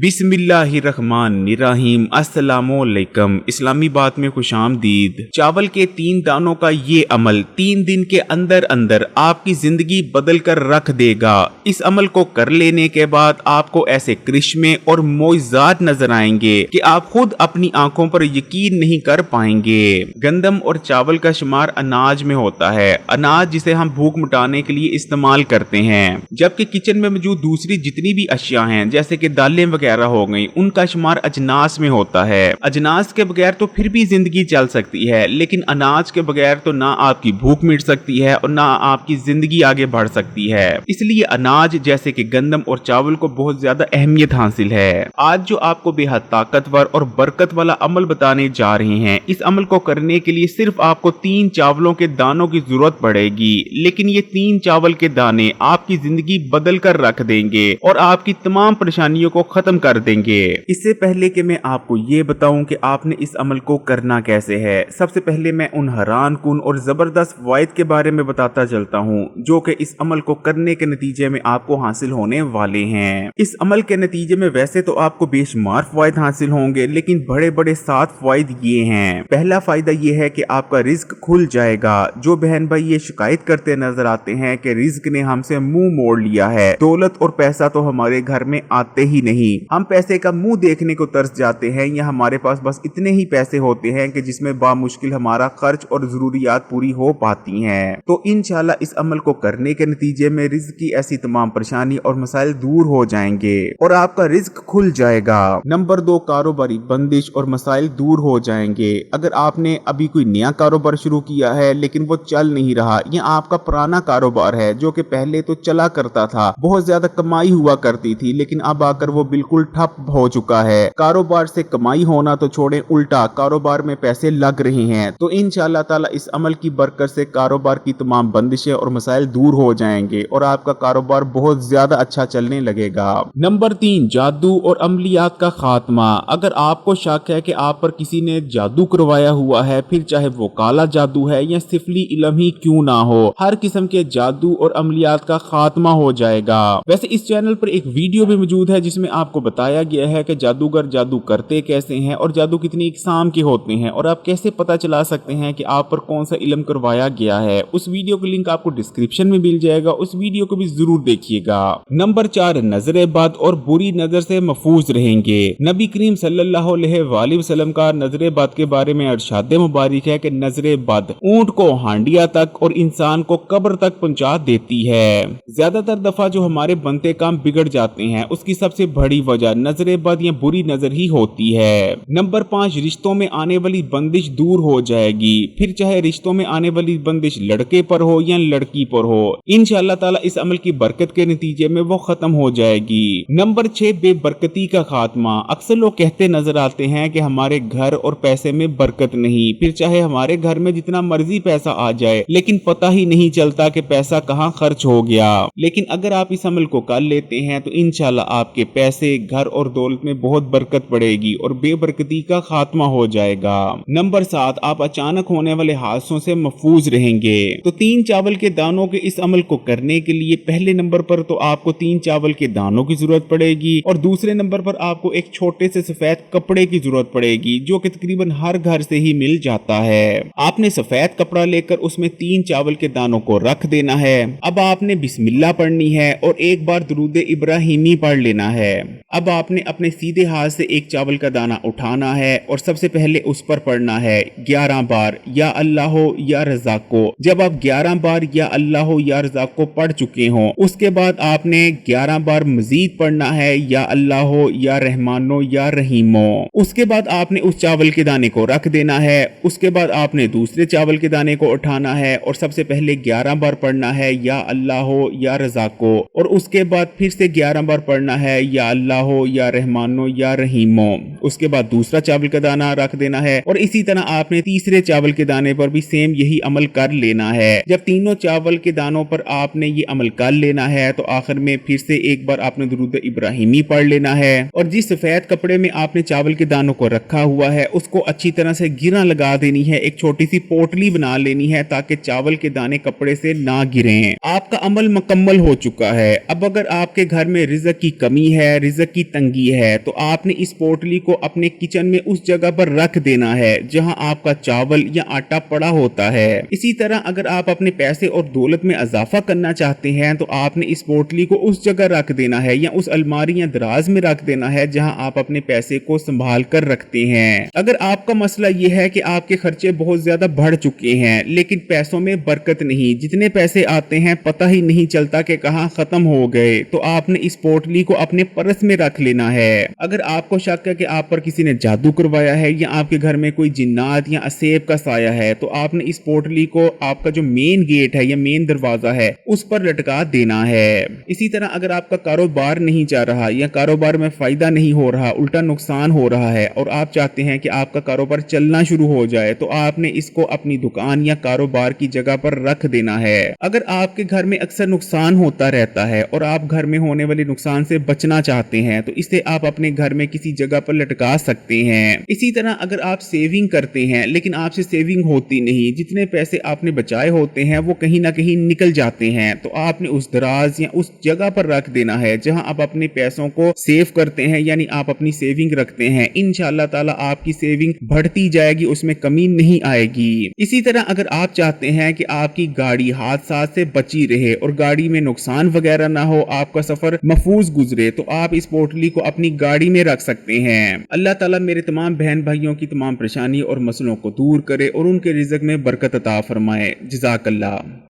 बिस्मिल्लाहिर्रहमानिर्रहीम। अस्सलामुअलैकुम। इस्लामी बात में खुश आमदीद। चावल के 3 दानों का ये अमल 3 दिन के अंदर अंदर आपकी जिंदगी बदल कर रख देगा। इस अमल को कर लेने के बाद आपको ऐसे करिश्मे और मोइज़ात नजर आएंगे कि आप खुद अपनी आंखों पर यकीन नहीं कर पाएंगे। गंदम और चावल का शुमार अनाज में होता है, अनाज जिसे हम भूख मिटाने के लिए इस्तेमाल करते हैं, जबकि किचन में मौजूद दूसरी जितनी भी अशिया हैं जैसे कि दालें वगैरह हो गई, उनका शुमार अजनास में होता है। अजनास के बगैर तो फिर भी जिंदगी चल सकती है, लेकिन अनाज के बगैर तो ना आपकी भूख मिट सकती है और ना आपकी जिंदगी आगे बढ़ सकती है। इसलिए अनाज जैसे कि गंदम और चावल को बहुत ज्यादा अहमियत हासिल है। आज जो आपको बेहद ताकतवर और बरकत वाला अमल बताने जा रहे हैं, इस अमल को करने के लिए सिर्फ आपको 3 चावलों के दानों की जरूरत पड़ेगी, लेकिन ये 3 चावल के दाने आपकी जिंदगी बदल कर रख देंगे और आपकी तमाम परेशानियों को खत्म कर देंगे। इससे पहले कि मैं आपको ये बताऊं कि आपने इस अमल को करना कैसे है, सबसे पहले मैं उन हैरान कुन और जबरदस्त फवाइद के बारे में बताता चलता हूं जो कि इस अमल को करने के नतीजे में आपको हासिल होने वाले हैं। इस अमल के नतीजे में वैसे तो आपको बेशुमार फवाइद हासिल होंगे, लेकिन बड़े बड़े 7 फवाइद ये हैं। पहला फायदा ये है कि आपका रिज्क खुल जाएगा। जो बहन भाई ये शिकायत करते नजर आते हैं कि रिज्क ने हमसे मुंह मोड़ लिया है, दौलत और पैसा तो हमारे घर में आते ही नहीं, हम पैसे का मुंह देखने को तरस जाते हैं, या हमारे पास बस इतने ही पैसे होते हैं कि जिसमें बामुश्किल हमारा खर्च और जरूरियात पूरी हो पाती हैं। तो इंशाल्लाह इस अमल को करने के नतीजे में रिज्क की ऐसी तमाम परेशानी और मसाइल दूर हो जाएंगे और आपका रिज्क खुल जाएगा। नंबर 2, कारोबारी बंदिश और मसाइल दूर हो जाएंगे। अगर आपने अभी कोई नया कारोबार शुरू किया है लेकिन वो चल नहीं रहा, या आपका पुराना कारोबार है जो कि पहले तो चला करता था, बहुत ज्यादा कमाई हुआ करती थी, लेकिन अब आकर वो बिल्कुल ठप हो चुका है, कारोबार से कमाई होना तो छोड़े उल्टा कारोबार में पैसे लग रहे हैं, तो इंशाअल्लाह ताला इस अमल की बरकत से कारोबार की तमाम बंदिशें और मसाइल दूर हो जाएंगे और आपका कारोबार बहुत ज्यादा अच्छा चलने लगेगा। नंबर 3, जादू और अमलियात का खात्मा। अगर आपको शक है कि आप पर किसी ने जादू करवाया हुआ है, फिर चाहे वो काला जादू है या सिफली इल्म ही क्यों ना हो, हर किस्म के जादू और अमलियात का खात्मा हो जाएगा। वैसे इस चैनल पर एक वीडियो भी मौजूद है जिसमें आपको बताया गया है कि जादूगर जादू करते कैसे हैं और जादू कितनी इकसाम के होते हैं और आप कैसे पता चला सकते हैं कि आप पर कौन सा इल्म करवाया गया है। उस वीडियो का लिंक आपको डिस्क्रिप्शन में मिल जाएगा, उस वीडियो को भी जरूर देखिएगा। नंबर 4, नजरे बद और बुरी नजर से महफूज रहेंगे। नबी करीम सल्लल्लाहु अलैहि वसल्लम का नजरे बद के बारे में इरशाद मुबारक है कि नजरे बद ऊंट को हांडिया तक और इंसान को कब्र तक पहुंचा देती है। ज्यादातर दफा जो हमारे बनते काम बिगड़ जाते हैं उसकी सबसे बड़ी वजह नजरे बद या बुरी नजर ही होती है। नंबर 5, रिश्तों में आने वाली बंदिश दूर हो जाएगी, फिर चाहे रिश्तों में आने वाली बंदिश लड़के पर हो या लड़की पर हो, इंशाअल्लाह ताला इस अमल की बरकत के नतीजे में वो खत्म हो जाएगी। नंबर 6, बेबरकती का खात्मा। अक्सर लोग कहते नजर आते हैं कि हमारे घर और पैसे में बरकत नहीं, फिर चाहे हमारे घर में जितना मर्जी पैसा आ जाए लेकिन पता ही नहीं चलता कि पैसा कहाँ खर्च हो गया। लेकिन अगर आप इस अमल को कर लेते हैं तो इंशाअल्लाह आपके पैसे, घर और दौलत में बहुत बरकत पड़ेगी और बेबरकती का खात्मा हो जाएगा। नंबर 7, आप अचानक होने वाले हादसों से महफूज रहेंगे। तो 3 चावल के दानों के इस अमल को करने के लिए पहले नंबर पर तो आपको 3 चावल के दानों की जरूरत पड़ेगी और दूसरे नंबर पर आपको एक छोटे से सफेद कपड़े की जरूरत पड़ेगी जो कि तकरीबन हर घर से ही मिल जाता है। आपने सफेद कपड़ा लेकर उसमें 3 चावल के दानों को रख देना है। अब आपने बिस्मिल्लाह पढ़नी है और एक बार दुरूद इब्राहिमी पढ़ लेना है। अब आपने अपने सीधे हाथ से एक चावल का दाना उठाना है और सबसे पहले उस पर पढ़ना है 11 बार या अल्लाह या रज़ाक को। जब आप 11 बार या अल्लाह या रज़ाक को पढ़ चुके हो, उसके बाद आपने 11 बार मजीद पढ़ना है या अल्लाह या रहमानो या रहीमो। उसके बाद आपने उस चावल के दाने को रख देना है। उसके बाद आपने दूसरे चावल के दाने को उठाना है और सबसे पहले 11 बार पढ़ना है या अल्लाह या रज़ाक को, और उसके बाद फिर से 11 बार पढ़ना है या अल्लाह या रहमानो या रहीमो। उसके बाद दूसरा चावल का दाना रख देना है और इसी तरह आपने तीसरे चावल के दाने पर भी सेम यही अमल कर लेना है। जब तीनों चावल के दानों पर आपने ये अमल कर लेना है तो आखिर में फिर से एक बार आपने दुरूद इब्राहिमी पढ़ लेना है और जिस सफेद कपड़े में आपने चावल के दानों को रखा हुआ है उसको अच्छी तरह से गिरा लगा देनी है, एक छोटी सी पोटली बना लेनी है ताकि चावल के दाने कपड़े से ना गिरें। आपका अमल मुकम्मल हो चुका है। अब अगर आपके घर में रिज़्क की कमी है, रिज़्क की तंगी है, तो आपने इस पोटली को अपने किचन में उस जगह पर रख देना है जहां आपका चावल या आटा पड़ा होता है। इसी तरह अगर आप अपने पैसे और दौलत में इजाफा करना चाहते हैं तो आपने इस पोटली को उस जगह रख देना है या उस अलमारी या दराज में रख देना है जहां आप अपने पैसे को संभाल कर रखते हैं। अगर आपका मसला यह है कि आपके खर्चे बहुत ज्यादा बढ़ चुके हैं लेकिन पैसों में बरकत नहीं, जितने पैसे आते हैं पता ही नहीं चलता कि कहां खत्म हो गए, तो आपने इस पोटली को अपने पर्स में रख लेना है। अगर आपको शक है कि आप पर किसी ने जादू करवाया है या आपके घर में कोई जिन्नात या असेब का साया है तो आपने इस पोटली को आपका जो मेन गेट है या मेन दरवाजा है उस पर लटका देना है। इसी तरह अगर आपका कारोबार नहीं जा रहा या कारोबार में फायदा नहीं हो रहा, उल्टा नुकसान हो रहा है और आप चाहते हैं कि आपका कारोबार चलना शुरू हो जाए तो आपने इसको अपनी दुकान या कारोबार की जगह पर रख देना है। अगर आपके घर में अक्सर नुकसान होता रहता है और आप घर में होने वाले नुकसान से बचना चाहते हैं तो इसे आप अपने घर में किसी जगह पर लटका सकते हैं। इसी तरह अगर आप सेविंग करते हैं लेकिन आपसे सेविंग होती नहीं, जितने पैसे आपने बचाए होते हैं वो कहीं ना कहीं निकल जाते हैं, तो आपने उस दराज या उस जगह पर रख देना है जहां आप अपने पैसों को सेव करते हैं, यानी आप अपनी सेविंग रखते हैं। इंशाअल्लाह ताला आपकी सेविंग बढ़ती जाएगी, उसमें कमी नहीं आएगी। इसी तरह अगर आप चाहते हैं कि आपकी गाड़ी हादसा से बची रहे और गाड़ी में नुकसान वगैरह ना हो, आपका सफर महफूज गुजरे, तो आप इस पोटली को अपनी गाड़ी में रख सकते हैं। अल्लाह ताला मेरे तमाम बहन भाइयों की तमाम परेशानी और मसलों को दूर करे और उनके रिज़्क में बरकत अता फरमाए। जज़ाकल्लाह।